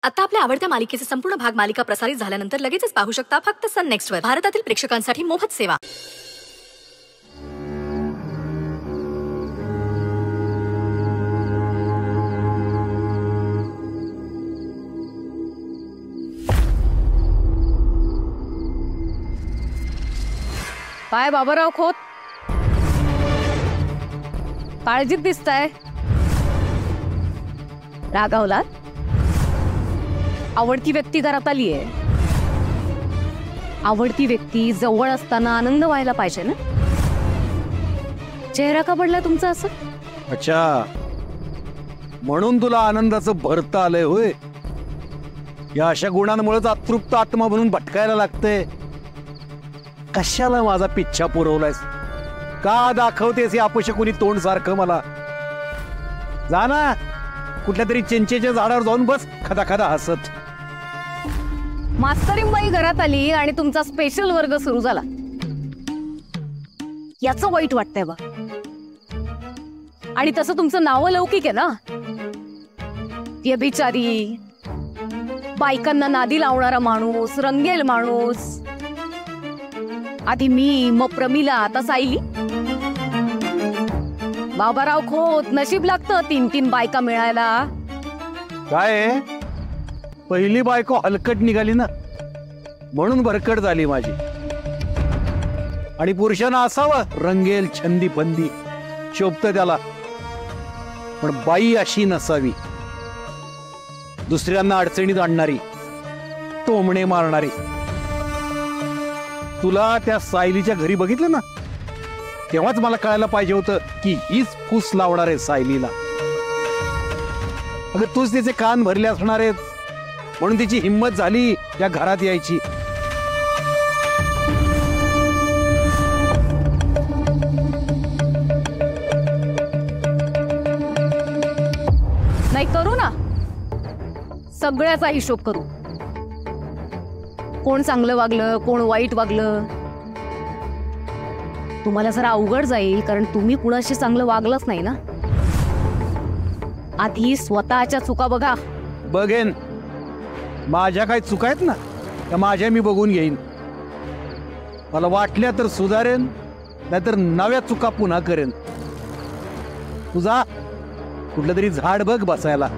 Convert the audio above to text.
आता आपल्या आवडत्या मालिकेचे संपूर्ण भाग मालिका प्रसारित झाल्यानंतर लगेचच पाहू शकता फक्त सन नेक्स्ट वर. भारतातील प्रेक्षकांसाठी मोफत सेवा. काय बाबाराव खोत, काळजीत दिसताय. रागावलात? आवडती व्यक्ती घरात आली आहे. आवडती व्यक्ती जवळ असताना आनंद व्हायला पाहिजे ना. चेहरा का पडला तुमचा असं? अच्छा, म्हणून तुला आनंदाचं भरत आलंय होय. या अशा गुणांमुळेच अतृप्त आत्मा म्हणून भटकायला लागते. कशाला माझा पिच्छा पुरवलायस? का दाखवतेस हे अपश कोणी तोंड सारखं मला? जा ना, कुठल्या तरी चिंचेच्या झाडावर जाऊन बस खदा खदा हसत. मास्तरीबाई घरात आली आणि तुमचा स्पेशल वर्ग सुरू झाला. याचं वाईट वाटतंय बा. आणि तसं तुमचं नाव लौकिक आहे ना. व्यभिचारी, बायकांना नादी लावणारा माणूस, रंगेल माणूस. आधी मी, मग प्रमिला, आता सायली. बाबाराव खोत, नशीब लागतं 3-3 बायका मिळायला. काय पहिली बायको हलकट निघाली ना, म्हणून भरकट झाली माझी. आणि पुरुषांना असावं रंगेल, छंदी फंदी, शोभत त्याला. पण बाई अशी नसावी. दुसऱ्यांना अडचणीत आणणारी, टोमणे मारणारी. तुला त्या सायलीच्या घरी बघितलं ना, तेव्हाच मला कळायला पाहिजे होतं की हीच फूस लावणार आहे सायलीला. अगं तूच तिचे कान भरले असणार आहेत, म्हणून तिची हिंमत झाली या घरात यायची. नाही करू ना, सगळ्याचा हिशोब करू. कोण चांगलं वागलं, कोण वाईट वागलं. तुम्हाला जरा अवघड जाईल, कारण तुम्ही कुणाशी चांगलं वागलंच नाही ना. आधी स्वतःच्या चुका बघा. बघेन. माझ्या काही चुका आहेत ना, त्या माझ्या मी बघून घेईन. मला वाटल्या तर सुधारेन, नाहीतर नव्या चुका पुन्हा करेन. तुझा कुठलं तरी झाड बघ बसायला.